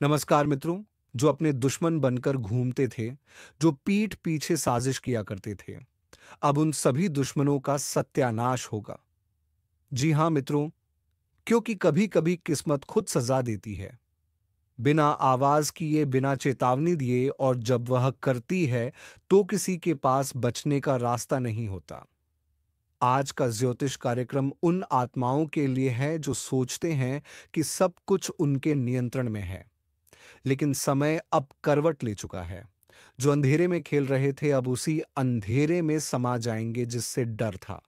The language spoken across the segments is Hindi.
नमस्कार मित्रों। जो अपने दुश्मन बनकर घूमते थे, जो पीठ पीछे साजिश किया करते थे, अब उन सभी दुश्मनों का सत्यानाश होगा। जी हाँ मित्रों, क्योंकि कभी कभी किस्मत खुद सजा देती है, बिना आवाज किए, बिना चेतावनी दिए, और जब वह करती है तो किसी के पास बचने का रास्ता नहीं होता। आज का ज्योतिष कार्यक्रम उन आत्माओं के लिए है जो सोचते हैं कि सब कुछ उनके नियंत्रण में है, लेकिन समय अब करवट ले चुका है। जो अंधेरे में खेल रहे थे, अब उसी अंधेरे में समा जाएंगे जिससे डर था।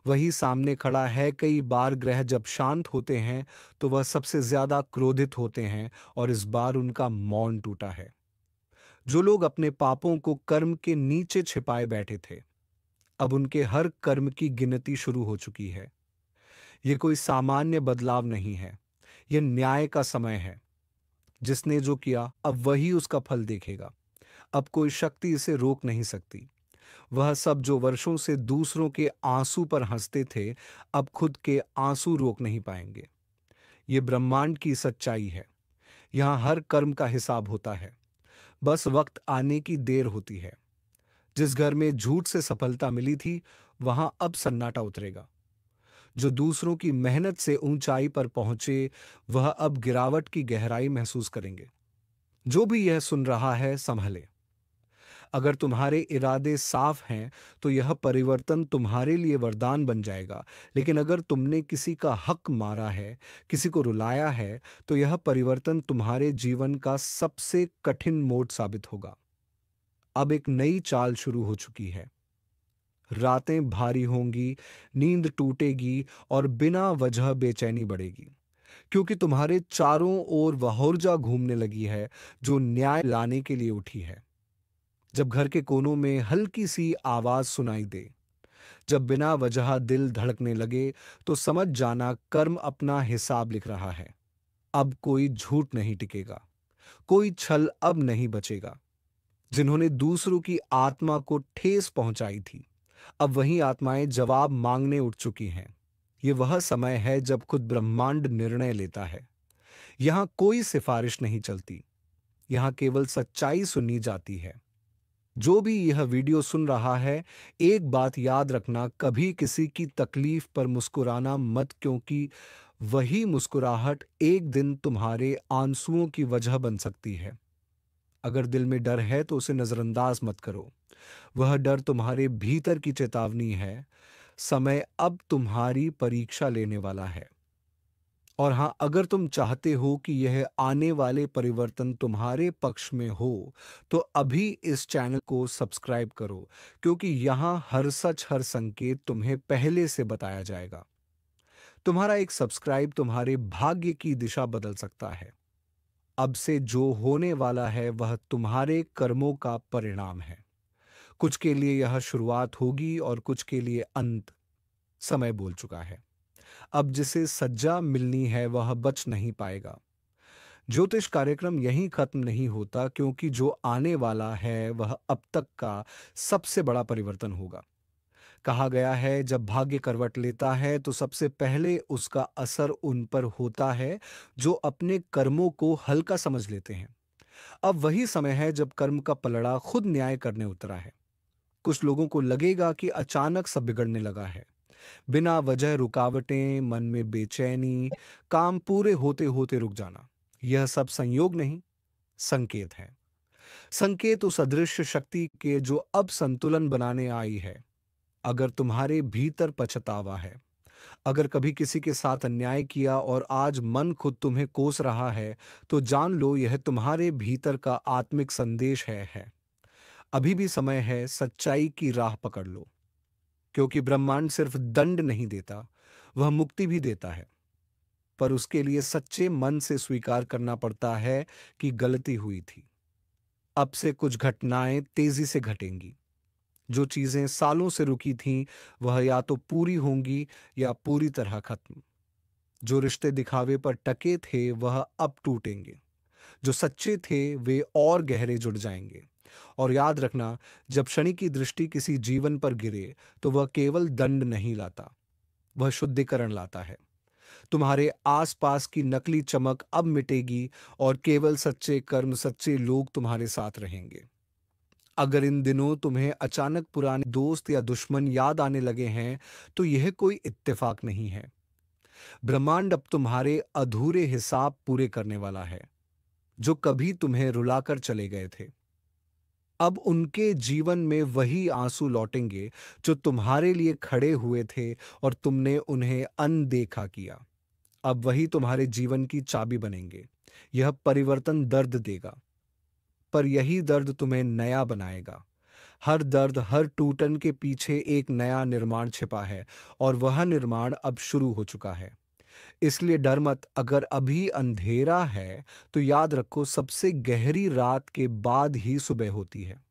वही सामने खड़ा है। कई बार ग्रह जब शांत होते हैं तो वह सबसे ज्यादा क्रोधित होते हैं, और इस बार उनका मौन टूटा है। जो लोग अपने पापों को कर्म के नीचे छिपाए बैठे थे, अब उनके हर कर्म की गिनती शुरू हो चुकी है। यह कोई सामान्य बदलाव नहीं है, यह न्याय का समय है। जिसने जो किया, अब वही उसका फल देखेगा। अब कोई शक्ति इसे रोक नहीं सकती। वह सब जो वर्षों से दूसरों के आंसू पर हंसते थे, अब खुद के आंसू रोक नहीं पाएंगे। ये ब्रह्मांड की सच्चाई है। यहाँ हर कर्म का हिसाब होता है, बस वक्त आने की देर होती है। जिस घर में झूठ से सफलता मिली थी, वहां अब सन्नाटा उतरेगा। जो दूसरों की मेहनत से ऊंचाई पर पहुंचे, वह अब गिरावट की गहराई महसूस करेंगे। जो भी यह सुन रहा है, संभले। अगर तुम्हारे इरादे साफ हैं तो यह परिवर्तन तुम्हारे लिए वरदान बन जाएगा। लेकिन अगर तुमने किसी का हक मारा है, किसी को रुलाया है, तो यह परिवर्तन तुम्हारे जीवन का सबसे कठिन मोड़ साबित होगा। अब एक नई चाल शुरू हो चुकी है। रातें भारी होंगी, नींद टूटेगी, और बिना वजह बेचैनी बढ़ेगी, क्योंकि तुम्हारे चारों ओर वह ऊर्जा घूमने लगी है जो न्याय लाने के लिए उठी है। जब घर के कोनों में हल्की सी आवाज सुनाई दे, जब बिना वजह दिल धड़कने लगे, तो समझ जाना कर्म अपना हिसाब लिख रहा है। अब कोई झूठ नहीं टिकेगा, कोई छल अब नहीं बचेगा। जिन्होंने दूसरों की आत्मा को ठेस पहुंचाई थी, अब वही आत्माएं जवाब मांगने उठ चुकी हैं। ये वह समय है जब खुद ब्रह्मांड निर्णय लेता है। यहां कोई सिफारिश नहीं चलती, यहां केवल सच्चाई सुनी जाती है। जो भी यह वीडियो सुन रहा है, एक बात याद रखना, कभी किसी की तकलीफ पर मुस्कुराना मत, क्योंकि वही मुस्कुराहट एक दिन तुम्हारे आंसुओं की वजह बन सकती है। अगर दिल में डर है तो उसे नजरअंदाज मत करो। वह डर तुम्हारे भीतर की चेतावनी है। समय अब तुम्हारी परीक्षा लेने वाला है। और हां, अगर तुम चाहते हो कि यह आने वाले परिवर्तन तुम्हारे पक्ष में हो, तो अभी इस चैनल को सब्सक्राइब करो, क्योंकि यहां हर सच, हर संकेत तुम्हें पहले से बताया जाएगा। तुम्हारा एक सब्सक्राइब तुम्हारे भाग्य की दिशा बदल सकता है। अब से जो होने वाला है वह तुम्हारे कर्मों का परिणाम है। कुछ के लिए यह शुरुआत होगी और कुछ के लिए अंत। समय बोल चुका है। अब जिसे सज्जा मिलनी है वह बच नहीं पाएगा। ज्योतिष कार्यक्रम यहीं खत्म नहीं होता, क्योंकि जो आने वाला है वह अब तक का सबसे बड़ा परिवर्तन होगा। कहा गया है, जब भाग्य करवट लेता है तो सबसे पहले उसका असर उन पर होता है जो अपने कर्मों को हल्का समझ लेते हैं। अब वही समय है जब कर्म का पलड़ा खुद न्याय करने उतरा है। कुछ लोगों को लगेगा कि अचानक सब बिगड़ने लगा है। बिना वजह रुकावटें, मन में बेचैनी, काम पूरे होते होते रुक जाना। यह सब संयोग नहीं, संकेत है। संकेत उस अदृश्य शक्ति के जो अब संतुलन बनाने आई है। अगर तुम्हारे भीतर पछतावा है, अगर कभी किसी के साथ अन्याय किया और आज मन खुद तुम्हें कोस रहा है, तो जान लो यह तुम्हारे भीतर का आत्मिक संदेश है। अभी भी समय है, सच्चाई की राह पकड़ लो, क्योंकि ब्रह्मांड सिर्फ दंड नहीं देता, वह मुक्ति भी देता है। पर उसके लिए सच्चे मन से स्वीकार करना पड़ता है कि गलती हुई थी। अब से कुछ घटनाएं तेजी से घटेंगी। जो चीजें सालों से रुकी थीं, वह या तो पूरी होंगी या पूरी तरह खत्म। जो रिश्ते दिखावे पर टके थे वह अब टूटेंगे। जो सच्चे थे वे और गहरे जुड़ जाएंगे। और याद रखना, जब शनि की दृष्टि किसी जीवन पर गिरे तो वह केवल दंड नहीं लाता, वह शुद्धिकरण लाता है। तुम्हारे आसपास की नकली चमक अब मिटेगी और केवल सच्चे कर्म, सच्चे लोग तुम्हारे साथ रहेंगे। अगर इन दिनों तुम्हें अचानक पुराने दोस्त या दुश्मन याद आने लगे हैं, तो यह कोई इत्तेफाक नहीं है। ब्रह्मांड अब तुम्हारे अधूरे हिसाब पूरे करने वाला है, जो कभी तुम्हें रुलाकर चले गए थे। अब उनके जीवन में वही आंसू लौटेंगे जो तुम्हारे लिए खड़े हुए थे और तुमने उन्हें अनदेखा किया। अब वही तुम्हारे जीवन की चाबी बनेंगे। यह परिवर्तन दर्द देगा, पर यही दर्द तुम्हें नया बनाएगा। हर दर्द, हर टूटन के पीछे एक नया निर्माण छिपा है, और वह निर्माण अब शुरू हो चुका है। इसलिए डर मत। अगर अभी अंधेरा है, तो याद रखो सबसे गहरी रात के बाद ही सुबह होती है।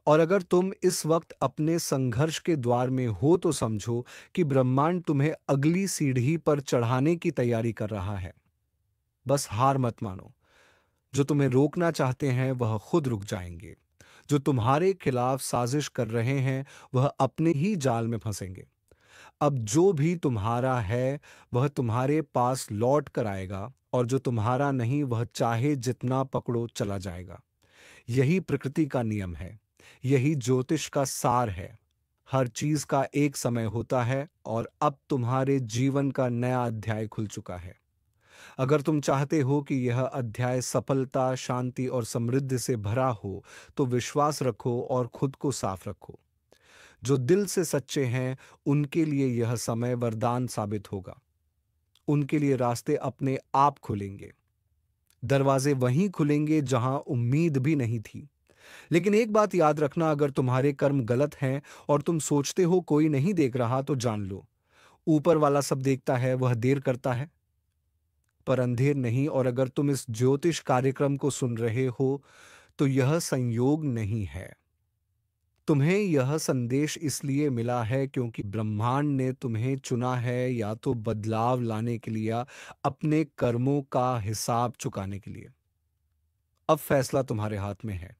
और अगर तुम इस वक्त अपने संघर्ष के द्वार में हो, तो समझो कि ब्रह्मांड तुम्हें अगली सीढ़ी पर चढ़ाने की तैयारी कर रहा है। बस हार मत मानो। जो तुम्हें रोकना चाहते हैं वह खुद रुक जाएंगे। जो तुम्हारे खिलाफ साजिश कर रहे हैं वह अपने ही जाल में फंसेंगे। अब जो भी तुम्हारा है वह तुम्हारे पास लौट कर आएगा, और जो तुम्हारा नहीं वह चाहे जितना पकड़ो चला जाएगा। यही प्रकृति का नियम है। यही ज्योतिष का सार है। हर चीज का एक समय होता है, और अब तुम्हारे जीवन का नया अध्याय खुल चुका है। अगर तुम चाहते हो कि यह अध्याय सफलता, शांति और समृद्धि से भरा हो, तो विश्वास रखो और खुद को साफ रखो। जो दिल से सच्चे हैं, उनके लिए यह समय वरदान साबित होगा। उनके लिए रास्ते अपने आप खुलेंगे। दरवाजे वहीं खुलेंगे जहां उम्मीद भी नहीं थी। लेकिन एक बात याद रखना, अगर तुम्हारे कर्म गलत हैं और तुम सोचते हो कोई नहीं देख रहा, तो जान लो, ऊपर वाला सब देखता है। वह देर करता है पर अंधेर नहीं। और अगर तुम इस ज्योतिष कार्यक्रम को सुन रहे हो, तो यह संयोग नहीं है। तुम्हें यह संदेश इसलिए मिला है क्योंकि ब्रह्मांड ने तुम्हें चुना है, या तो बदलाव लाने के लिए, या अपने कर्मों का हिसाब चुकाने के लिए। अब फैसला तुम्हारे हाथ में है।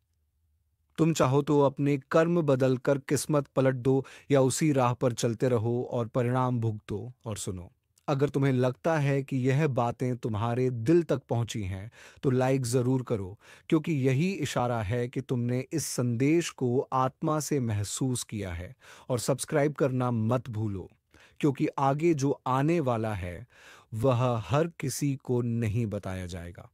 तुम चाहो तो अपने कर्म बदलकर किस्मत पलट दो, या उसी राह पर चलते रहो और परिणाम भुगतो। और सुनो, अगर तुम्हें लगता है कि यह बातें तुम्हारे दिल तक पहुंची हैं, तो लाइक जरूर करो, क्योंकि यही इशारा है कि तुमने इस संदेश को आत्मा से महसूस किया है। और सब्सक्राइब करना मत भूलो, क्योंकि आगे जो आने वाला है वह हर किसी को नहीं बताया जाएगा।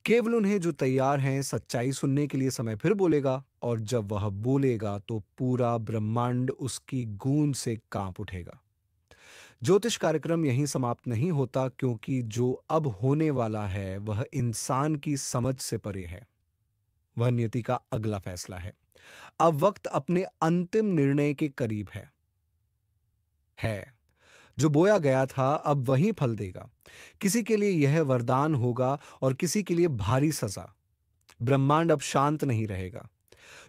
केवल उन्हें जो तैयार हैं। सच्चाई सुनने के लिए समय फिर बोलेगा, और जब वह बोलेगा तो पूरा ब्रह्मांड उसकी गूंज से कांप उठेगा। ज्योतिष कार्यक्रम यहीं समाप्त नहीं होता, क्योंकि जो अब होने वाला है वह इंसान की समझ से परे है। वह नियति का अगला फैसला है। अब वक्त अपने अंतिम निर्णय के करीब है। जो बोया गया था अब वही फल देगा। किसी के लिए यह वरदान होगा, और किसी के लिए भारी सजा। ब्रह्मांड अब शांत नहीं रहेगा।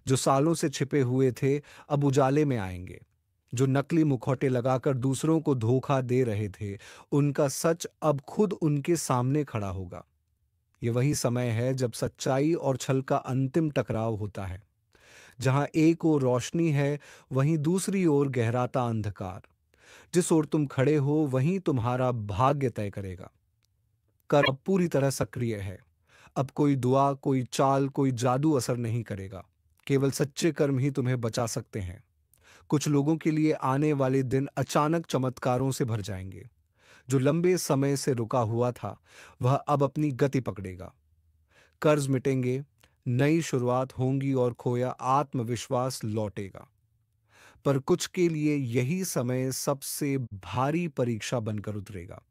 जो सालों से छिपे हुए थे अब उजाले में आएंगे। जो नकली मुखौटे लगाकर दूसरों को धोखा दे रहे थे, उनका सच अब खुद उनके सामने खड़ा होगा। ये वही समय है जब सच्चाई और छल का अंतिम टकराव होता है। जहां एक ओर रोशनी है, वहीं दूसरी ओर गहराता अंधकार। जिस ओर तुम खड़े हो वहीं तुम्हारा भाग्य तय करेगा। कर अब पूरी तरह सक्रिय है। अब कोई दुआ, कोई चाल, कोई जादू असर नहीं करेगा। केवल सच्चे कर्म ही तुम्हें बचा सकते हैं। कुछ लोगों के लिए आने वाले दिन अचानक चमत्कारों से भर जाएंगे। जो लंबे समय से रुका हुआ था वह अब अपनी गति पकड़ेगा। कर्ज मिटेंगे, नई शुरुआत होंगी, और खोया आत्मविश्वास लौटेगा। पर कुछ के लिए यही समय सबसे भारी परीक्षा बनकर उतरेगा।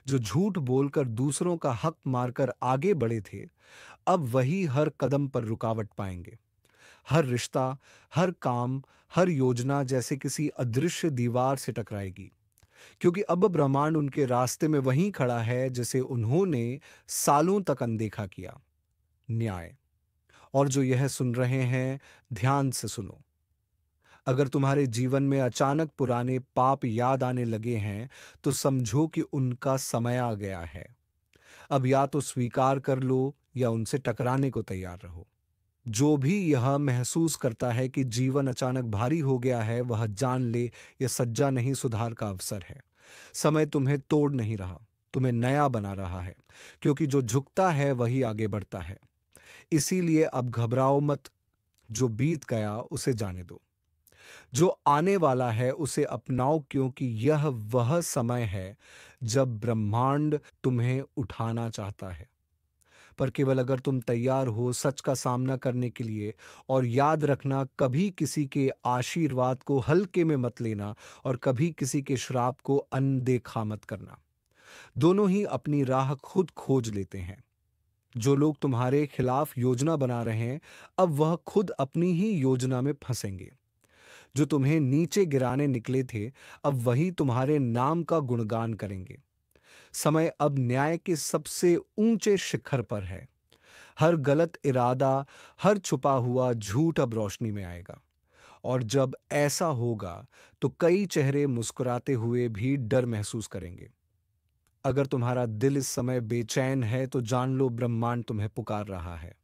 जो झूठ बोलकर दूसरों का हक मारकर आगे बढ़े थे, अब वही हर कदम पर रुकावट पाएंगे। हर रिश्ता, हर काम, हर योजना जैसे किसी अदृश्य दीवार से टकराएगी, क्योंकि अब ब्रह्मांड उनके रास्ते में वहीं खड़ा है जिसे उन्होंने सालों तक अनदेखा किया। न्याय। और जो यह सुन रहे हैं, ध्यान से सुनो। अगर तुम्हारे जीवन में अचानक पुराने पाप याद आने लगे हैं, तो समझो कि उनका समय आ गया है। अब या तो स्वीकार कर लो, या उनसे टकराने को तैयार रहो। जो भी यह महसूस करता है कि जीवन अचानक भारी हो गया है, वह जान ले, यह सज्जा नहीं, सुधार का अवसर है। समय तुम्हें तोड़ नहीं रहा, तुम्हें नया बना रहा है, क्योंकि जो झुकता है वही आगे बढ़ता है। इसीलिए अब घबराओ मत, जो बीत गया उसे जाने दो। जो आने वाला है उसे अपनाओ, क्योंकि यह वह समय है जब ब्रह्मांड तुम्हें उठाना चाहता है। पर केवल अगर तुम तैयार हो सच का सामना करने के लिए। और याद रखना, कभी किसी के आशीर्वाद को हल्के में मत लेना और कभी किसी के श्राप को अनदेखा मत करना। दोनों ही अपनी राह खुद खोज लेते हैं। जो लोग तुम्हारे खिलाफ योजना बना रहे हैं, अब वह खुद अपनी ही योजना में फंसेंगे। जो तुम्हें नीचे गिराने निकले थे, अब वही तुम्हारे नाम का गुणगान करेंगे। समय अब न्याय के सबसे ऊंचे शिखर पर है। हर गलत इरादा, हर छुपा हुआ झूठ अब रोशनी में आएगा। और जब ऐसा होगा तो कई चेहरे मुस्कुराते हुए भी डर महसूस करेंगे। अगर तुम्हारा दिल इस समय बेचैन है तो जान लो, ब्रह्मांड तुम्हें पुकार रहा है।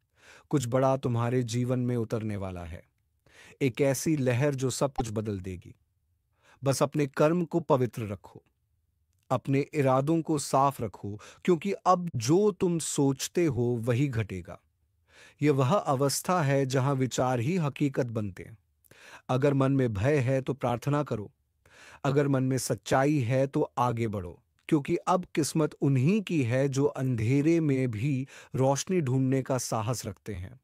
कुछ बड़ा तुम्हारे जीवन में उतरने वाला है। एक ऐसी लहर जो सब कुछ बदल देगी। बस अपने कर्म को पवित्र रखो, अपने इरादों को साफ रखो, क्योंकि अब जो तुम सोचते हो वही घटेगा। यह वह अवस्था है जहां विचार ही हकीकत बनते हैं। अगर मन में भय है तो प्रार्थना करो, अगर मन में सच्चाई है तो आगे बढ़ो, क्योंकि अब किस्मत उन्हीं की है जो अंधेरे में भी रोशनी ढूंढने का साहस रखते हैं।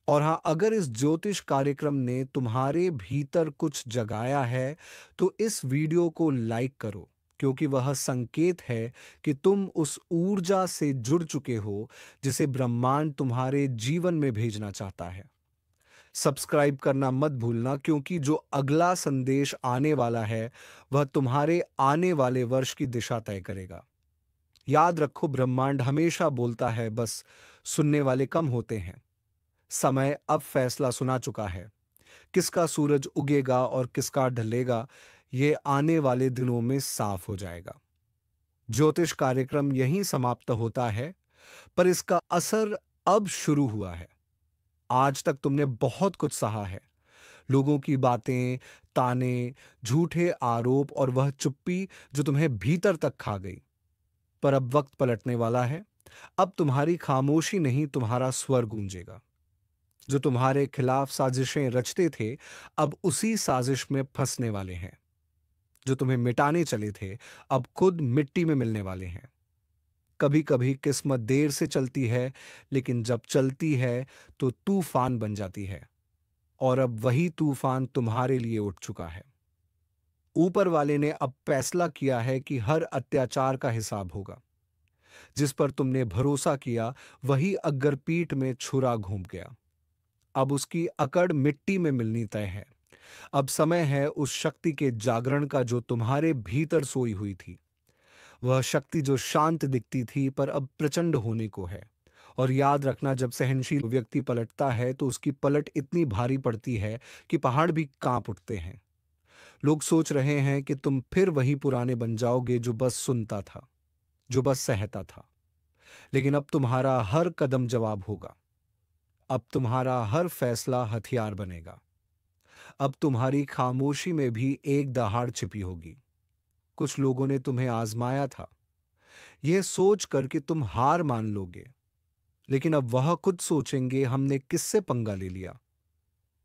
और हाँ, अगर इस ज्योतिष कार्यक्रम ने तुम्हारे भीतर कुछ जगाया है तो इस वीडियो को लाइक करो, क्योंकि वह संकेत है कि तुम उस ऊर्जा से जुड़ चुके हो जिसे ब्रह्मांड तुम्हारे जीवन में भेजना चाहता है। सब्सक्राइब करना मत भूलना, क्योंकि जो अगला संदेश आने वाला है वह तुम्हारे आने वाले वर्ष की दिशा तय करेगा। याद रखो, ब्रह्मांड हमेशा बोलता है, बस सुनने वाले कम होते हैं। समय अब फैसला सुना चुका है। किसका सूरज उगेगा और किसका ढलेगा, ये आने वाले दिनों में साफ हो जाएगा। ज्योतिष कार्यक्रम यहीं समाप्त होता है, पर इसका असर अब शुरू हुआ है। आज तक तुमने बहुत कुछ सहा है। लोगों की बातें, ताने, झूठे आरोप और वह चुप्पी जो तुम्हें भीतर तक खा गई। पर अब वक्त पलटने वाला है। अब तुम्हारी खामोशी नहीं, तुम्हारा स्वर गूंजेगा। जो तुम्हारे खिलाफ साजिशें रचते थे, अब उसी साजिश में फंसने वाले हैं। जो तुम्हें मिटाने चले थे, अब खुद मिट्टी में मिलने वाले हैं। कभी कभी किस्मत देर से चलती है, लेकिन जब चलती है तो तूफान बन जाती है। और अब वही तूफान तुम्हारे लिए उठ चुका है। ऊपर वाले ने अब फैसला किया है कि हर अत्याचार का हिसाब होगा। जिस पर तुमने भरोसा किया वही अग्गर पीठ में छुरा घूम गया। अब उसकी अकड़ मिट्टी में मिलनी तय है। अब समय है उस शक्ति के जागरण का जो तुम्हारे भीतर सोई हुई थी। वह शक्ति जो शांत दिखती थी पर अब प्रचंड होने को है। और याद रखना, जब सहनशील व्यक्ति पलटता है तो उसकी पलट इतनी भारी पड़ती है कि पहाड़ भी कांप उठते हैं। लोग सोच रहे हैं कि तुम फिर वही पुराने बन जाओगे जो बस सुनता था, जो बस सहता था। लेकिन अब तुम्हारा हर कदम जवाब होगा। अब तुम्हारा हर फैसला हथियार बनेगा। अब तुम्हारी खामोशी में भी एक दहाड़ छिपी होगी। कुछ लोगों ने तुम्हें आजमाया था, यह सोच कर कि तुम हार मान लोगे। लेकिन अब वह खुद सोचेंगे, हमने किससे पंगा ले लिया।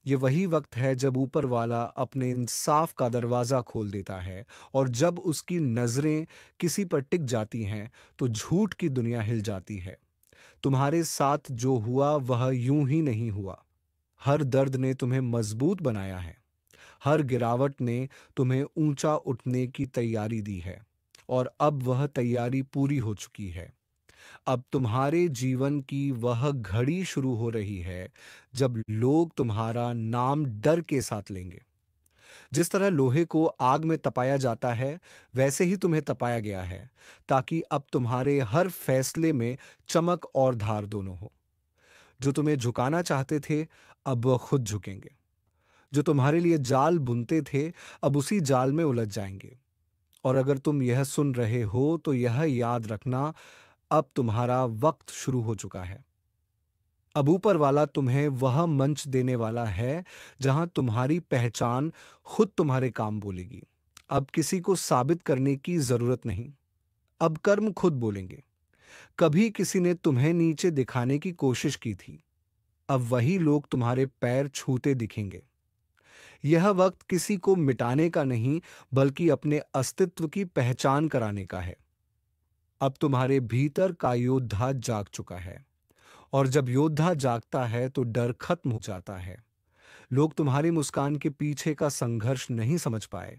ये वही वक्त है जब ऊपर वाला अपने इंसाफ का दरवाजा खोल देता है। और जब उसकी नजरें किसी पर टिक जाती हैं तो झूठ की दुनिया हिल जाती है। तुम्हारे साथ जो हुआ वह यूं ही नहीं हुआ। हर दर्द ने तुम्हें मजबूत बनाया है। हर गिरावट ने तुम्हें ऊंचा उठने की तैयारी दी है। और अब वह तैयारी पूरी हो चुकी है। अब तुम्हारे जीवन की वह घड़ी शुरू हो रही है जब लोग तुम्हारा नाम डर के साथ लेंगे। जिस तरह लोहे को आग में तपाया जाता है, वैसे ही तुम्हें तपाया गया है, ताकि अब तुम्हारे हर फैसले में चमक और धार दोनों हो। जो तुम्हें झुकाना चाहते थे, अब वह खुद झुकेंगे। जो तुम्हारे लिए जाल बुनते थे, अब उसी जाल में उलझ जाएंगे। और अगर तुम यह सुन रहे हो तो यह याद रखना, अब तुम्हारा वक्त शुरू हो चुका है। अब ऊपर वाला तुम्हें वह मंच देने वाला है जहां तुम्हारी पहचान खुद तुम्हारे काम बोलेगी। अब किसी को साबित करने की जरूरत नहीं। अब कर्म खुद बोलेंगे। कभी किसी ने तुम्हें नीचे दिखाने की कोशिश की थी, अब वही लोग तुम्हारे पैर छूते दिखेंगे। यह वक्त किसी को मिटाने का नहीं, बल्कि अपने अस्तित्व की पहचान कराने का है। अब तुम्हारे भीतर का योद्धा जाग चुका है, और जब योद्धा जागता है तो डर खत्म हो जाता है। लोग तुम्हारी मुस्कान के पीछे का संघर्ष नहीं समझ पाए,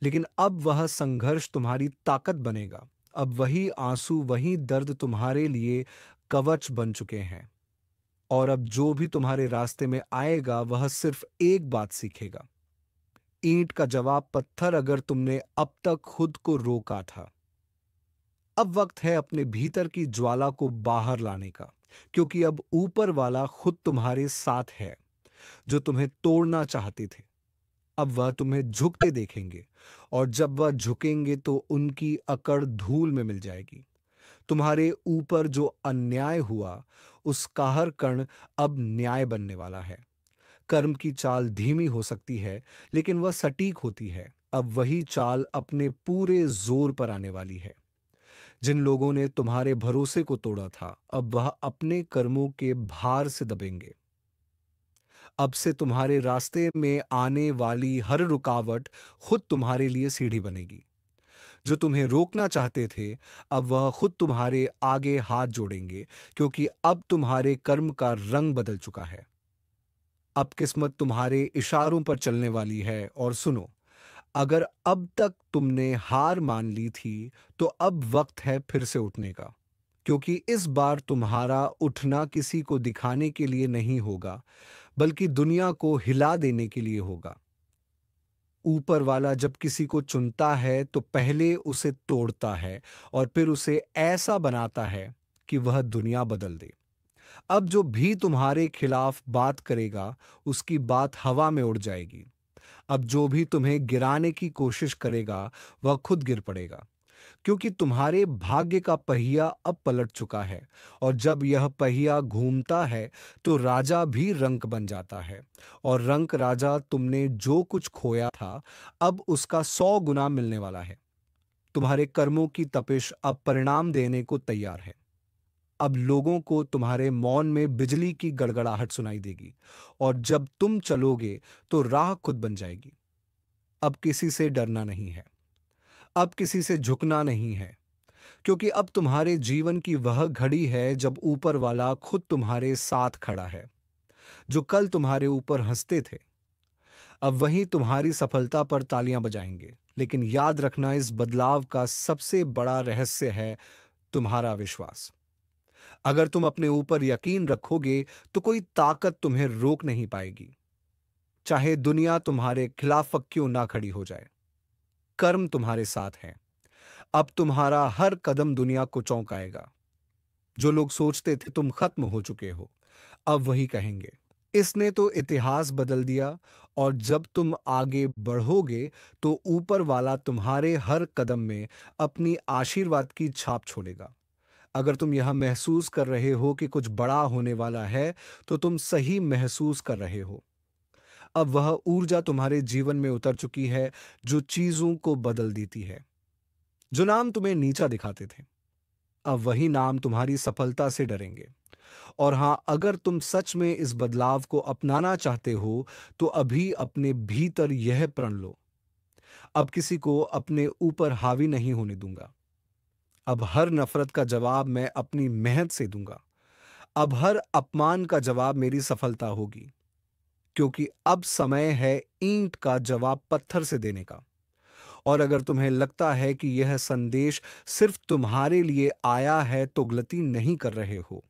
लेकिन अब वह संघर्ष तुम्हारी ताकत बनेगा। अब वही आंसू, वही दर्द तुम्हारे लिए कवच बन चुके हैं। और अब जो भी तुम्हारे रास्ते में आएगा वह सिर्फ एक बात सीखेगा। ईंट का जवाब पत्थर, अगर तुमने अब तक खुद को रोका था। अब वक्त है अपने भीतर की ज्वाला को बाहर लाने का, क्योंकि अब ऊपर वाला खुद तुम्हारे साथ है। जो तुम्हें तोड़ना चाहते थे, अब वह तुम्हें झुकते देखेंगे, और जब वह झुकेंगे तो उनकी अकड़ धूल में मिल जाएगी। तुम्हारे ऊपर जो अन्याय हुआ, उसका हर कण अब न्याय बनने वाला है। कर्म की चाल धीमी हो सकती है, लेकिन वह सटीक होती है। अब वही चाल अपने पूरे जोर पर आने वाली है। जिन लोगों ने तुम्हारे भरोसे को तोड़ा था, अब वह अपने कर्मों के भार से दबेंगे। अब से तुम्हारे रास्ते में आने वाली हर रुकावट खुद तुम्हारे लिए सीढ़ी बनेगी। जो तुम्हें रोकना चाहते थे, अब वह खुद तुम्हारे आगे हाथ जोड़ेंगे, क्योंकि अब तुम्हारे कर्म का रंग बदल चुका है। अब किस्मत तुम्हारे इशारों पर चलने वाली है। और सुनो, अगर अब तक तुमने हार मान ली थी, तो अब वक्त है फिर से उठने का। क्योंकि इस बार तुम्हारा उठना किसी को दिखाने के लिए नहीं होगा, बल्कि दुनिया को हिला देने के लिए होगा। ऊपर वाला जब किसी को चुनता है तो पहले उसे तोड़ता है, और फिर उसे ऐसा बनाता है कि वह दुनिया बदल दे। अब जो भी तुम्हारे खिलाफ बात करेगा, उसकी बात हवा में उड़ जाएगी। अब जो भी तुम्हें गिराने की कोशिश करेगा, वह खुद गिर पड़ेगा। क्योंकि तुम्हारे भाग्य का पहिया अब पलट चुका है, और जब यह पहिया घूमता है तो राजा भी रंक बन जाता है। और रंक राजा, तुमने जो कुछ खोया था, अब उसका 100 गुना मिलने वाला है। तुम्हारे कर्मों की तपिश अब परिणाम देने को तैयार है। अब लोगों को तुम्हारे मौन में बिजली की गड़गड़ाहट सुनाई देगी, और जब तुम चलोगे तो राह खुद बन जाएगी। अब किसी से डरना नहीं है, अब किसी से झुकना नहीं है, क्योंकि अब तुम्हारे जीवन की वह घड़ी है जब ऊपर वाला खुद तुम्हारे साथ खड़ा है। जो कल तुम्हारे ऊपर हंसते थे, अब वही तुम्हारी सफलता पर तालियां बजाएंगे। लेकिन याद रखना, इस बदलाव का सबसे बड़ा रहस्य है तुम्हारा विश्वास। अगर तुम अपने ऊपर यकीन रखोगे, तो कोई ताकत तुम्हें रोक नहीं पाएगी, चाहे दुनिया तुम्हारे खिलाफ क्यों ना खड़ी हो जाए। कर्म तुम्हारे साथ है। अब तुम्हारा हर कदम दुनिया को चौंकाएगा। जो लोग सोचते थे तुम खत्म हो चुके हो, अब वही कहेंगे, इसने तो इतिहास बदल दिया। और जब तुम आगे बढ़ोगे, तो ऊपर वाला तुम्हारे हर कदम में अपनी आशीर्वाद की छाप छोड़ेगा। अगर तुम यह महसूस कर रहे हो कि कुछ बड़ा होने वाला है, तो तुम सही महसूस कर रहे हो। अब वह ऊर्जा तुम्हारे जीवन में उतर चुकी है, जो चीजों को बदल देती है। जो नाम तुम्हें नीचा दिखाते थे, अब वही नाम तुम्हारी सफलता से डरेंगे। और हाँ, अगर तुम सच में इस बदलाव को अपनाना चाहते हो, तो अभी अपने भीतर यह प्रण लो, अब किसी को अपने ऊपर हावी नहीं होने दूंगा। अब हर नफरत का जवाब मैं अपनी मेहनत से दूंगा। अब हर अपमान का जवाब मेरी सफलता होगी। क्योंकि अब समय है ईंट का जवाब पत्थर से देने का। और अगर तुम्हें लगता है कि यह संदेश सिर्फ तुम्हारे लिए आया है, तो गलती नहीं कर रहे हो।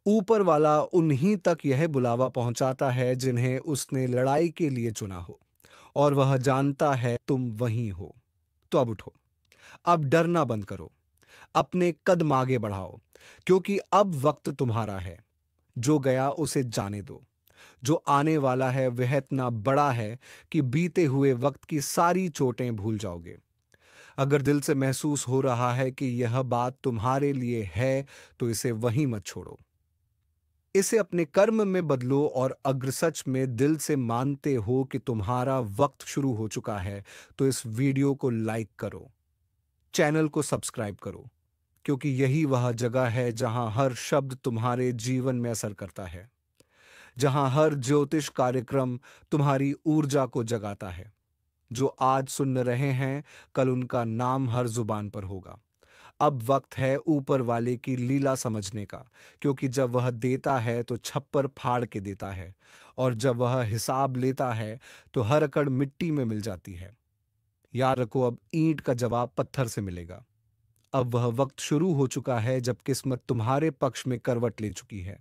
ऊपर वाला उन्हीं तक यह बुलावा पहुंचाता है जिन्हें उसने लड़ाई के लिए चुना हो, और वह जानता है तुम वहीं हो। तो अब उठो, अब डरना बंद करो, अपने कदम आगे बढ़ाओ, क्योंकि अब वक्त तुम्हारा है। जो गया उसे जाने दो। जो आने वाला है वह इतना बड़ा है कि बीते हुए वक्त की सारी चोटें भूल जाओगे। अगर दिल से महसूस हो रहा है कि यह बात तुम्हारे लिए है, तो इसे वहीं मत छोड़ो। इसे अपने कर्म में बदलो और अगर सच में दिल से मानते हो कि तुम्हारा वक्त शुरू हो चुका है, तो इस वीडियो को लाइक करो, चैनल को सब्सक्राइब करो, क्योंकि यही वह जगह है जहां हर शब्द तुम्हारे जीवन में असर करता है, जहां हर ज्योतिष कार्यक्रम तुम्हारी ऊर्जा को जगाता है। जो आज सुन रहे हैं, कल उनका नाम हर जुबान पर होगा। अब वक्त है ऊपर वाले की लीला समझने का, क्योंकि जब वह देता है तो छप्पर फाड़ के देता है, और जब वह हिसाब लेता है तो हर अकड़ मिट्टी में मिल जाती है। याद रखो, अब ईंट का जवाब पत्थर से मिलेगा। अब वह वक्त शुरू हो चुका है जब किस्मत तुम्हारे पक्ष में करवट ले चुकी है।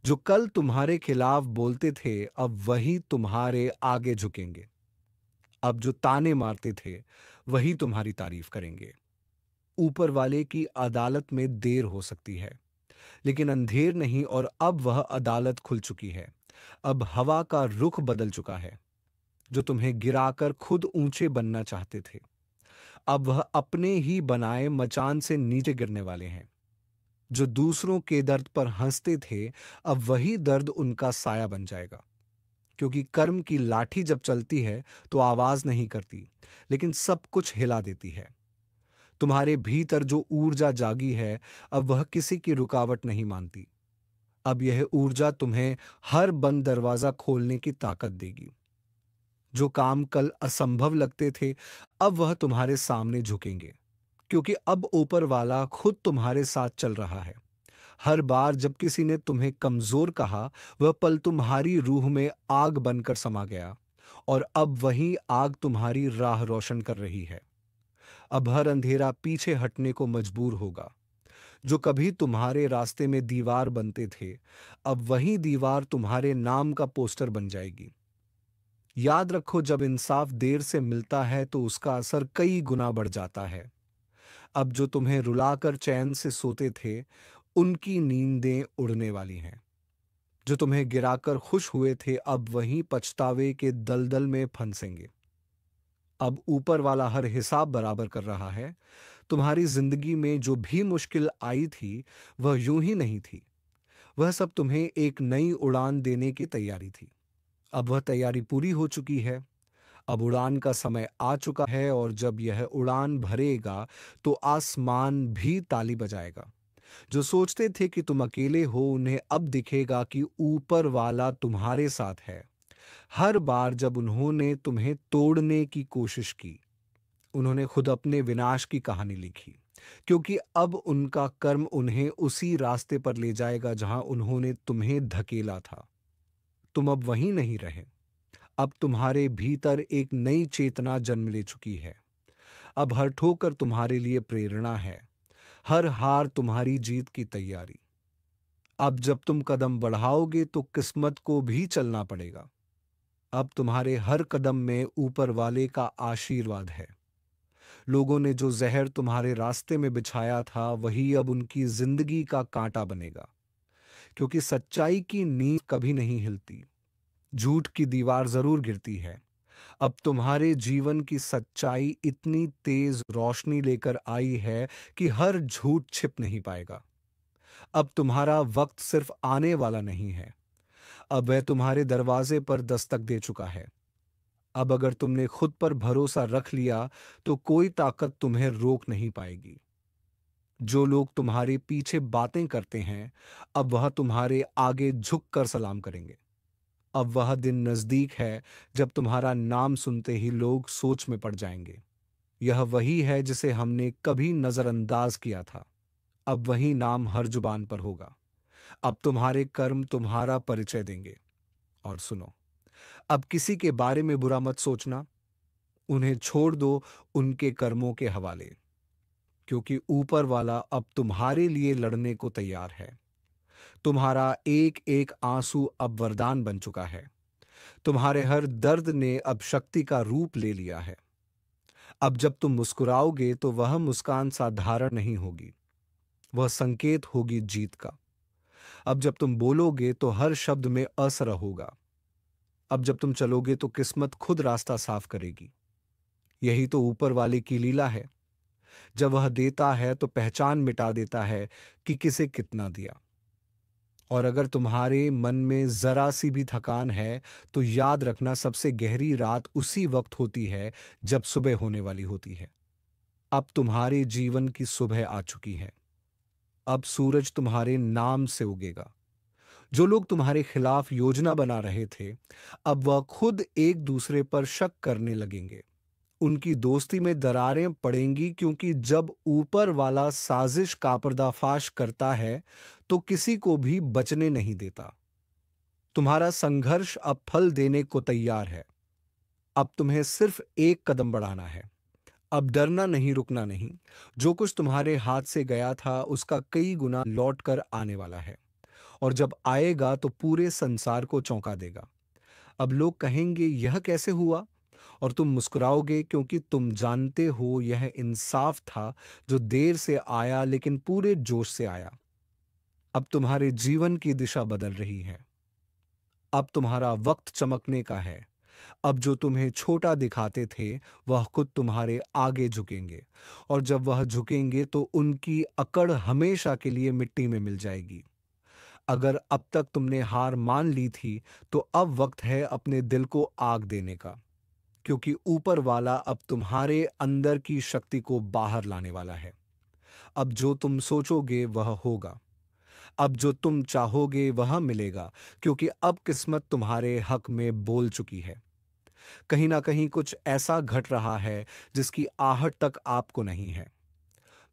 जो कल तुम्हारे खिलाफ बोलते थे, अब वही तुम्हारे आगे झुकेंगे। अब जो ताने मारते थे, वही तुम्हारी तारीफ करेंगे। ऊपर वाले की अदालत में देर हो सकती है, लेकिन अंधेर नहीं, और अब वह अदालत खुल चुकी है। अब हवा का रुख बदल चुका है। जो तुम्हें गिराकर खुद ऊंचे बनना चाहते थे, अब वह अपने ही बनाए मचान से नीचे गिरने वाले हैं। जो दूसरों के दर्द पर हंसते थे, अब वही दर्द उनका साया बन जाएगा। क्योंकि कर्म की लाठी जब चलती है तो आवाज नहीं करती, लेकिन सब कुछ हिला देती है। तुम्हारे भीतर जो ऊर्जा जागी है, अब वह किसी की रुकावट नहीं मानती। अब यह ऊर्जा तुम्हें हर बंद दरवाजा खोलने की ताकत देगी। जो काम कल असंभव लगते थे, अब वह तुम्हारे सामने झुकेंगे, क्योंकि अब ऊपर वाला खुद तुम्हारे साथ चल रहा है। हर बार जब किसी ने तुम्हें कमजोर कहा, वह पल तुम्हारी रूह में आग बनकर समा गया, और अब वही आग तुम्हारी राह रोशन कर रही है। अब हर अंधेरा पीछे हटने को मजबूर होगा। जो कभी तुम्हारे रास्ते में दीवार बनते थे, अब वही दीवार तुम्हारे नाम का पोस्टर बन जाएगी। याद रखो, जब इंसाफ देर से मिलता है तो उसका असर कई गुना बढ़ जाता है। अब जो तुम्हें रुलाकर चैन से सोते थे, उनकी नींदें उड़ने वाली हैं। जो तुम्हें गिराकर खुश हुए थे, अब वहीं पछतावे के दलदल में फंसेंगे। अब ऊपर वाला हर हिसाब बराबर कर रहा है। तुम्हारी जिंदगी में जो भी मुश्किल आई थी, वह यूं ही नहीं थी। वह सब तुम्हें एक नई उड़ान देने की तैयारी थी। अब वह तैयारी पूरी हो चुकी है। अब उड़ान का समय आ चुका है, और जब यह उड़ान भरेगा तो आसमान भी ताली बजाएगा। जो सोचते थे कि तुम अकेले हो, उन्हें अब दिखेगा कि ऊपर वाला तुम्हारे साथ है। हर बार जब उन्होंने तुम्हें तोड़ने की कोशिश की, उन्होंने खुद अपने विनाश की कहानी लिखी, क्योंकि अब उनका कर्म उन्हें उसी रास्ते पर ले जाएगा जहां उन्होंने तुम्हें धकेला था। तुम अब वहीं नहीं रहे। अब तुम्हारे भीतर एक नई चेतना जन्म ले चुकी है। अब हर ठोकर तुम्हारे लिए प्रेरणा है, हर हार तुम्हारी जीत की तैयारी। अब जब तुम कदम बढ़ाओगे तो किस्मत को भी चलना पड़ेगा। अब तुम्हारे हर कदम में ऊपर वाले का आशीर्वाद है। लोगों ने जो जहर तुम्हारे रास्ते में बिछाया था, वही अब उनकी जिंदगी का कांटा बनेगा। क्योंकि सच्चाई की नींव कभी नहीं हिलती, झूठ की दीवार जरूर गिरती है। अब तुम्हारे जीवन की सच्चाई इतनी तेज रोशनी लेकर आई है कि हर झूठ छिप नहीं पाएगा। अब तुम्हारा वक्त सिर्फ आने वाला नहीं है, अब वह तुम्हारे दरवाजे पर दस्तक दे चुका है। अब अगर तुमने खुद पर भरोसा रख लिया, तो कोई ताकत तुम्हें रोक नहीं पाएगी। जो लोग तुम्हारे पीछे बातें करते हैं, अब वह तुम्हारे आगे झुक कर सलाम करेंगे। अब वह दिन नजदीक है जब तुम्हारा नाम सुनते ही लोग सोच में पड़ जाएंगे, यह वही है जिसे हमने कभी नजरअंदाज किया था। अब वही नाम हर जुबान पर होगा। अब तुम्हारे कर्म तुम्हारा परिचय देंगे। और सुनो, अब किसी के बारे में बुरा मत सोचना, उन्हें छोड़ दो उनके कर्मों के हवाले, क्योंकि ऊपर वाला अब तुम्हारे लिए लड़ने को तैयार है। तुम्हारा एक एक आंसू अब वरदान बन चुका है। तुम्हारे हर दर्द ने अब शक्ति का रूप ले लिया है। अब जब तुम मुस्कुराओगे तो वह मुस्कान साधारण नहीं होगी, वह संकेत होगी जीत का। अब जब तुम बोलोगे तो हर शब्द में असर होगा। अब जब तुम चलोगे तो किस्मत खुद रास्ता साफ करेगी। यही तो ऊपर वाले की लीला है। जब वह देता है तो पहचान मिटा देता है कि किसे कितना दिया। और अगर तुम्हारे मन में जरा सी भी थकान है, तो याद रखना सबसे गहरी रात उसी वक्त होती है जब सुबह होने वाली होती है। अब तुम्हारे जीवन की सुबह आ चुकी है। अब सूरज तुम्हारे नाम से उगेगा। जो लोग तुम्हारे खिलाफ योजना बना रहे थे, अब वह खुद एक दूसरे पर शक करने लगेंगे। उनकी दोस्ती में दरारें पड़ेंगी, क्योंकि जब ऊपर वाला साजिश का पर्दाफाश करता है, तो किसी को भी बचने नहीं देता। तुम्हारा संघर्ष अब फल देने को तैयार है। अब तुम्हें सिर्फ एक कदम बढ़ाना है। अब डरना नहीं, रुकना नहीं। जो कुछ तुम्हारे हाथ से गया था, उसका कई गुना लौट कर आने वाला है। और जब आएगा तो पूरे संसार को चौंका देगा। अब लोग कहेंगे, यह कैसे हुआ? और तुम मुस्कुराओगे, क्योंकि तुम जानते हो यह इंसाफ था, जो देर से आया लेकिन पूरे जोश से आया। अब तुम्हारे जीवन की दिशा बदल रही है। अब तुम्हारा वक्त चमकने का है। अब जो तुम्हें छोटा दिखाते थे, वह खुद तुम्हारे आगे झुकेंगे। और जब वह झुकेंगे तो उनकी अकड़ हमेशा के लिए मिट्टी में मिल जाएगी। अगर अब तक तुमने हार मान ली थी, तो अब वक्त है अपने दिल को आग देने का। क्योंकि ऊपर वाला अब तुम्हारे अंदर की शक्ति को बाहर लाने वाला है। अब जो तुम सोचोगे वह होगा। अब जो तुम चाहोगे वह मिलेगा, क्योंकि अब किस्मत तुम्हारे हक में बोल चुकी है। कहीं ना कहीं कुछ ऐसा घट रहा है जिसकी आहट तक आपको नहीं है।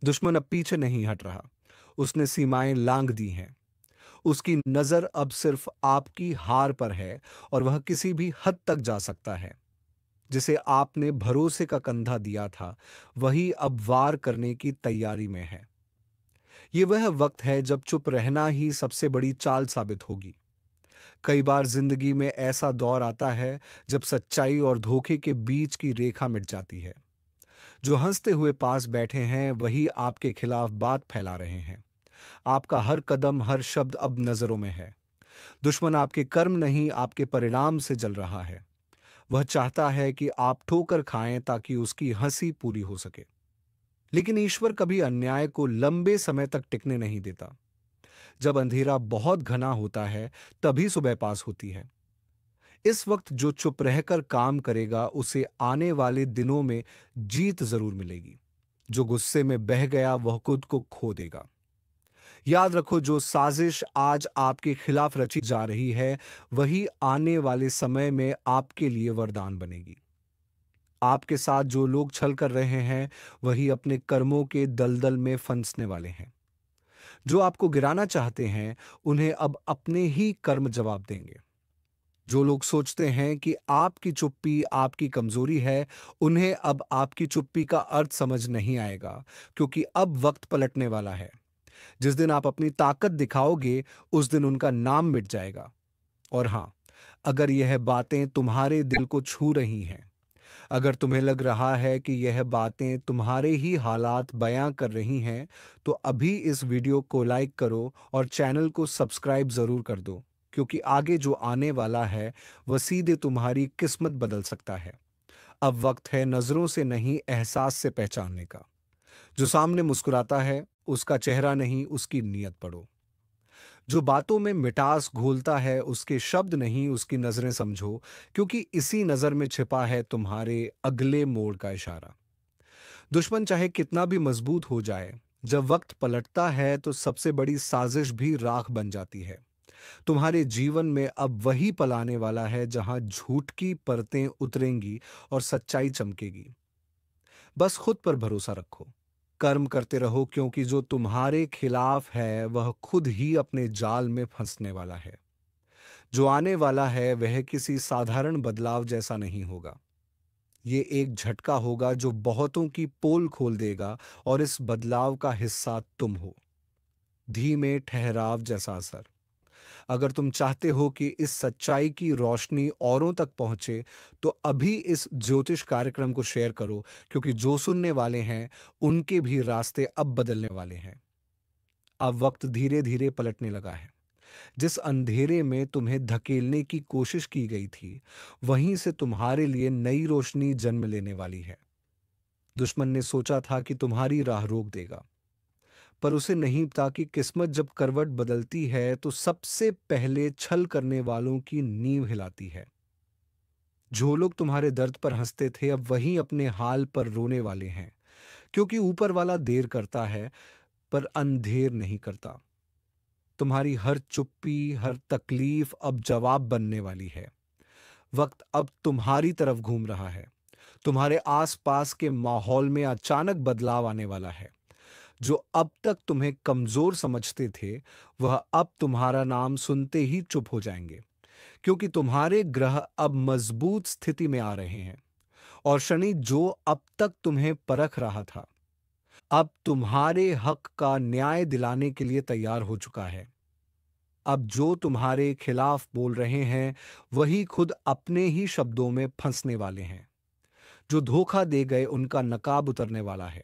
दुश्मन अब पीछे नहीं हट रहा। उसने सीमाएं लांघ दी हैं। उसकी नजर अब सिर्फ आपकी हार पर है, और वह किसी भी हद तक जा सकता है। जिसे आपने भरोसे का कंधा दिया था, वही अब वार करने की तैयारी में है। ये वह वक्त है जब चुप रहना ही सबसे बड़ी चाल साबित होगी। कई बार जिंदगी में ऐसा दौर आता है जब सच्चाई और धोखे के बीच की रेखा मिट जाती है। जो हंसते हुए पास बैठे हैं, वही आपके खिलाफ बात फैला रहे हैं। आपका हर कदम, हर शब्द अब नजरों में है। दुश्मन आपके कर्म नहीं, आपके परिणाम से जल रहा है। वह चाहता है कि आप ठोकर खाएं, ताकि उसकी हंसी पूरी हो सके। लेकिन ईश्वर कभी अन्याय को लंबे समय तक टिकने नहीं देता। जब अंधेरा बहुत घना होता है, तभी सुबह पास होती है। इस वक्त जो चुप रहकर काम करेगा, उसे आने वाले दिनों में जीत जरूर मिलेगी। जो गुस्से में बह गया, वह खुद को खो देगा। याद रखो, जो साजिश आज आपके खिलाफ रची जा रही है, वही आने वाले समय में आपके लिए वरदान बनेगी। आपके साथ जो लोग छल कर रहे हैं, वही अपने कर्मों के दलदल में फंसने वाले हैं। जो आपको गिराना चाहते हैं, उन्हें अब अपने ही कर्म जवाब देंगे। जो लोग सोचते हैं कि आपकी चुप्पी आपकी कमजोरी है, उन्हें अब आपकी चुप्पी का अर्थ समझ नहीं आएगा। क्योंकि अब वक्त पलटने वाला है। जिस दिन आप अपनी ताकत दिखाओगे, उस दिन उनका नाम मिट जाएगा। और हाँ, अगर यह बातें तुम्हारे दिल को छू रही हैं, अगर तुम्हें लग रहा है कि यह बातें तुम्हारे ही हालात बयां कर रही हैं, तो अभी इस वीडियो को लाइक करो और चैनल को सब्सक्राइब जरूर कर दो। क्योंकि आगे जो आने वाला है, वह सीधे तुम्हारी किस्मत बदल सकता है। अब वक्त है नजरों से नहीं, एहसास से पहचानने का। जो सामने मुस्कुराता है, उसका चेहरा नहीं, उसकी नीयत पढ़ो। जो बातों में मिठास घोलता है, उसके शब्द नहीं, उसकी नजरें समझो। क्योंकि इसी नजर में छिपा है तुम्हारे अगले मोड़ का इशारा। दुश्मन चाहे कितना भी मजबूत हो जाए, जब वक्त पलटता है, तो सबसे बड़ी साजिश भी राख बन जाती है। तुम्हारे जीवन में अब वही पल आने वाला है जहां झूठ की परतें उतरेंगी और सच्चाई चमकेगी। बस खुद पर भरोसा रखो। कर्म करते रहो, क्योंकि जो तुम्हारे खिलाफ है, वह खुद ही अपने जाल में फंसने वाला है। जो आने वाला है, वह किसी साधारण बदलाव जैसा नहीं होगा। ये एक झटका होगा जो बहुतों की पोल खोल देगा, और इस बदलाव का हिस्सा तुम हो। धीमे ठहराव जैसा असर। अगर तुम चाहते हो कि इस सच्चाई की रोशनी औरों तक पहुंचे, तो अभी इस ज्योतिष कार्यक्रम को शेयर करो। क्योंकि जो सुनने वाले हैं, उनके भी रास्ते अब बदलने वाले हैं। अब वक्त धीरे धीरे पलटने लगा है। जिस अंधेरे में तुम्हें धकेलने की कोशिश की गई थी, वहीं से तुम्हारे लिए नई रोशनी जन्म लेने वाली है। दुश्मन ने सोचा था कि तुम्हारी राह रोक देगा, पर उसे नहीं पता कि किस्मत जब करवट बदलती है तो सबसे पहले छल करने वालों की नींव हिलाती है। जो लोग तुम्हारे दर्द पर हंसते थे अब वहीं अपने हाल पर रोने वाले हैं, क्योंकि ऊपर वाला देर करता है पर अंधेर नहीं करता। तुम्हारी हर चुप्पी, हर तकलीफ अब जवाब बनने वाली है। वक्त अब तुम्हारी तरफ घूम रहा है। तुम्हारे आसपास के माहौल में अचानक बदलाव आने वाला है। जो अब तक तुम्हें कमजोर समझते थे, वह अब तुम्हारा नाम सुनते ही चुप हो जाएंगे, क्योंकि तुम्हारे ग्रह अब मजबूत स्थिति में आ रहे हैं। और शनि जो अब तक तुम्हें परख रहा था, अब तुम्हारे हक का न्याय दिलाने के लिए तैयार हो चुका है। अब जो तुम्हारे खिलाफ बोल रहे हैं, वही खुद अपने ही शब्दों में फंसने वाले हैं। जो धोखा दे गए उनका नकाब उतरने वाला है।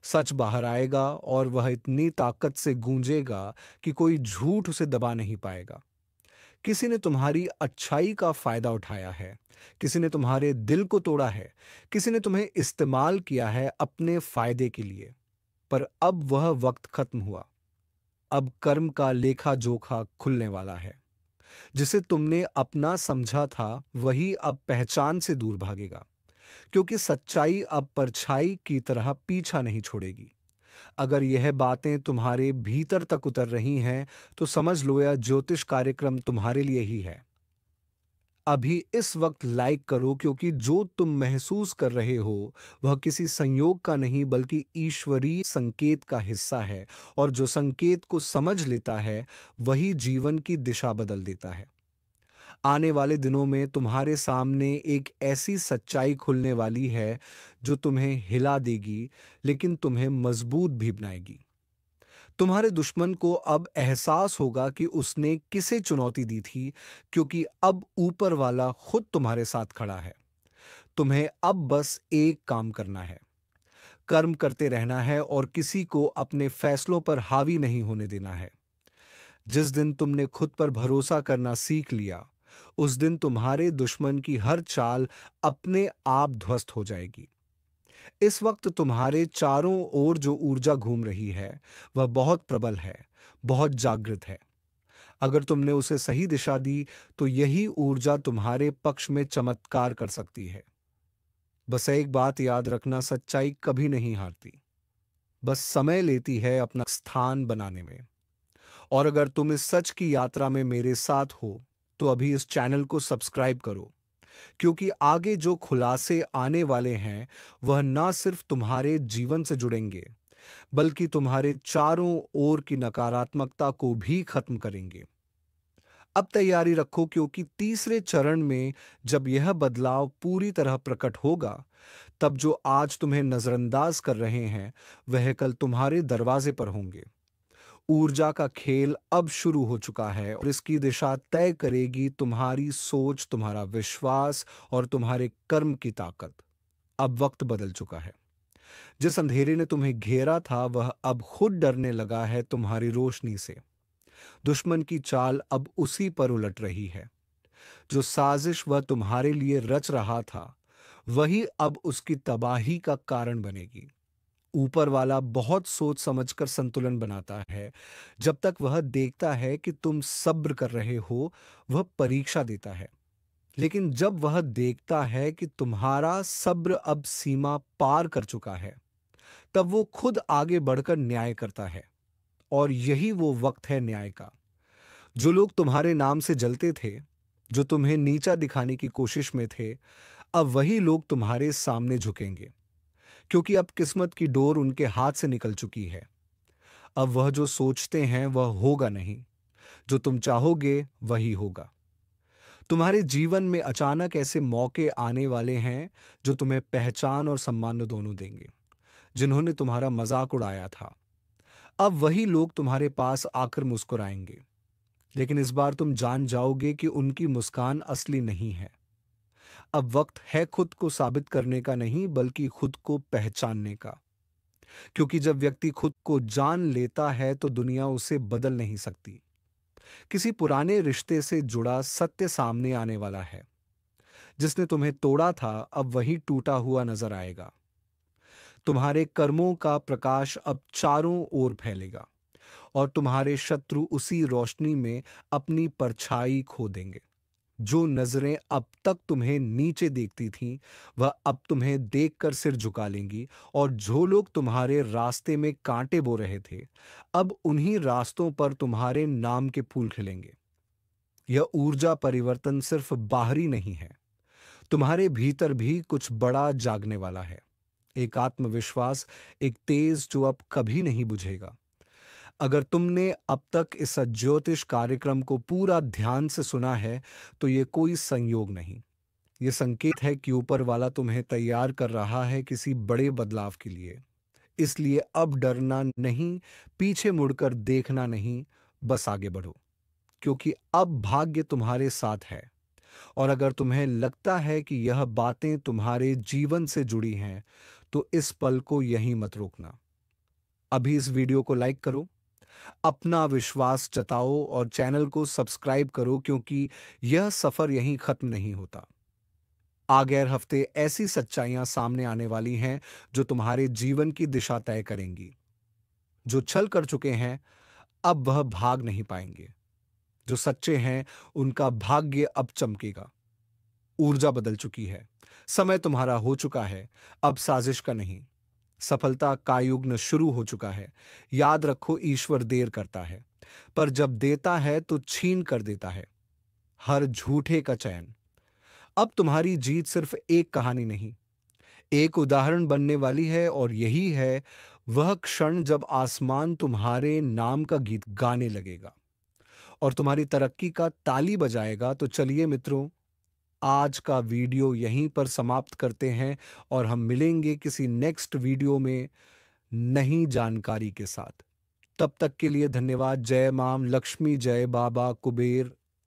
सच बाहर आएगा और वह इतनी ताकत से गूंजेगा कि कोई झूठ उसे दबा नहीं पाएगा। किसी ने तुम्हारी अच्छाई का फायदा उठाया है, किसी ने तुम्हारे दिल को तोड़ा है, किसी ने तुम्हें इस्तेमाल किया है अपने फायदे के लिए। पर अब वह वक्त खत्म हुआ। अब कर्म का लेखा जोखा खुलने वाला है। जिसे तुमने अपना समझा था, वही अब पहचान से दूर भागेगा, क्योंकि सच्चाई अब परछाई की तरह पीछा नहीं छोड़ेगी। अगर यह बातें तुम्हारे भीतर तक उतर रही हैं, तो समझ लो यह ज्योतिष कार्यक्रम तुम्हारे लिए ही है। अभी इस वक्त लाइक करो, क्योंकि जो तुम महसूस कर रहे हो वह किसी संयोग का नहीं बल्कि ईश्वरीय संकेत का हिस्सा है। और जो संकेत को समझ लेता है वही जीवन की दिशा बदल देता है। आने वाले दिनों में तुम्हारे सामने एक ऐसी सच्चाई खुलने वाली है जो तुम्हें हिला देगी, लेकिन तुम्हें मजबूत भी बनाएगी। तुम्हारे दुश्मन को अब एहसास होगा कि उसने किसे चुनौती दी थी, क्योंकि अब ऊपर वाला खुद तुम्हारे साथ खड़ा है। तुम्हें अब बस एक काम करना है, कर्म करते रहना है और किसी को अपने फैसलों पर हावी नहीं होने देना है। जिस दिन तुमने खुद पर भरोसा करना सीख लिया, उस दिन तुम्हारे दुश्मन की हर चाल अपने आप ध्वस्त हो जाएगी। इस वक्त तुम्हारे चारों ओर जो ऊर्जा घूम रही है, वह बहुत प्रबल है, बहुत जागृत है। अगर तुमने उसे सही दिशा दी, तो यही ऊर्जा तुम्हारे पक्ष में चमत्कार कर सकती है। बस एक बात याद रखना, सच्चाई कभी नहीं हारती, बस समय लेती है अपना स्थान बनाने में। और अगर तुम इस सच की यात्रा में मेरे साथ हो, तो अभी इस चैनल को सब्सक्राइब करो, क्योंकि आगे जो खुलासे आने वाले हैं वह ना सिर्फ तुम्हारे जीवन से जुड़ेंगे, बल्कि तुम्हारे चारों ओर की नकारात्मकता को भी खत्म करेंगे। अब तैयारी रखो, क्योंकि तीसरे चरण में जब यह बदलाव पूरी तरह प्रकट होगा, तब जो आज तुम्हें नजरअंदाज कर रहे हैं वह कल तुम्हारे दरवाजे पर होंगे। ऊर्जा का खेल अब शुरू हो चुका है और इसकी दिशा तय करेगी तुम्हारी सोच, तुम्हारा विश्वास और तुम्हारे कर्म की ताकत। अब वक्त बदल चुका है। जिस अंधेरे ने तुम्हें घेरा था वह अब खुद डरने लगा है तुम्हारी रोशनी से। दुश्मन की चाल अब उसी पर उलट रही है। जो साजिश वह तुम्हारे लिए रच रहा था, वही अब उसकी तबाही का कारण बनेगी। ऊपर वाला बहुत सोच समझकर संतुलन बनाता है। जब तक वह देखता है कि तुम सब्र कर रहे हो, वह परीक्षा देता है। लेकिन जब वह देखता है कि तुम्हारा सब्र अब सीमा पार कर चुका है, तब वो खुद आगे बढ़कर न्याय करता है। और यही वो वक्त है न्याय का। जो लोग तुम्हारे नाम से जलते थे, जो तुम्हें नीचा दिखाने की कोशिश में थे, अब वही लोग तुम्हारे सामने झुकेंगे, क्योंकि अब किस्मत की डोर उनके हाथ से निकल चुकी है। अब वह जो सोचते हैं वह होगा नहीं, जो तुम चाहोगे वही होगा। तुम्हारे जीवन में अचानक ऐसे मौके आने वाले हैं जो तुम्हें पहचान और सम्मान दोनों देंगे। जिन्होंने तुम्हारा मजाक उड़ाया था, अब वही लोग तुम्हारे पास आकर मुस्कुराएंगे। लेकिन इस बार तुम जान जाओगे कि उनकी मुस्कान असली नहीं है। अब वक्त है खुद को साबित करने का नहीं, बल्कि खुद को पहचानने का। क्योंकि जब व्यक्ति खुद को जान लेता है तो दुनिया उसे बदल नहीं सकती। किसी पुराने रिश्ते से जुड़ा सत्य सामने आने वाला है। जिसने तुम्हें तोड़ा था अब वही टूटा हुआ नजर आएगा। तुम्हारे कर्मों का प्रकाश अब चारों ओर फैलेगा और तुम्हारे शत्रु उसी रोशनी में अपनी परछाई खो देंगे। जो नजरें अब तक तुम्हें नीचे देखती थीं, वह अब तुम्हें देखकर सिर झुका लेंगी, और जो लोग तुम्हारे रास्ते में कांटे बो रहे थे, अब उन्हीं रास्तों पर तुम्हारे नाम के फूल खिलेंगे। यह ऊर्जा परिवर्तन सिर्फ बाहरी नहीं है, तुम्हारे भीतर भी कुछ बड़ा जागने वाला है। एक आत्मविश्वास, एक तेज जो अब कभी नहीं बुझेगा। अगर तुमने अब तक इस ज्योतिष कार्यक्रम को पूरा ध्यान से सुना है, तो ये कोई संयोग नहीं, ये संकेत है कि ऊपर वाला तुम्हें तैयार कर रहा है किसी बड़े बदलाव के लिए। इसलिए अब डरना नहीं, पीछे मुड़कर देखना नहीं, बस आगे बढ़ो, क्योंकि अब भाग्य तुम्हारे साथ है। और अगर तुम्हें लगता है कि यह बातें तुम्हारे जीवन से जुड़ी हैं, तो इस पल को यहीं मत रोकना। अभी इस वीडियो को लाइक करो, अपना विश्वास जताओ और चैनल को सब्सक्राइब करो, क्योंकि यह सफर यहीं खत्म नहीं होता। आगे हर हफ्ते ऐसी सच्चाइयां सामने आने वाली हैं जो तुम्हारे जीवन की दिशा तय करेंगी। जो छल कर चुके हैं, अब वह भाग नहीं पाएंगे। जो सच्चे हैं, उनका भाग्य अब चमकेगा। ऊर्जा बदल चुकी है, समय तुम्हारा हो चुका है, अब साजिश का नहीं, सफलता का युग शुरू हो चुका है। याद रखो, ईश्वर देर करता है, पर जब देता है तो छीन कर देता है हर झूठे का चैन। अब तुम्हारी जीत सिर्फ एक कहानी नहीं, एक उदाहरण बनने वाली है, और यही है वह क्षण जब आसमान तुम्हारे नाम का गीत गाने लगेगा और तुम्हारी तरक्की का ताली बजाएगा। तो चलिए मित्रों, आज का वीडियो यहीं पर समाप्त करते हैं और हम मिलेंगे किसी नेक्स्ट वीडियो में नई जानकारी के साथ। तब तक के लिए धन्यवाद। जय मां लक्ष्मी, जय बाबा कुबेर।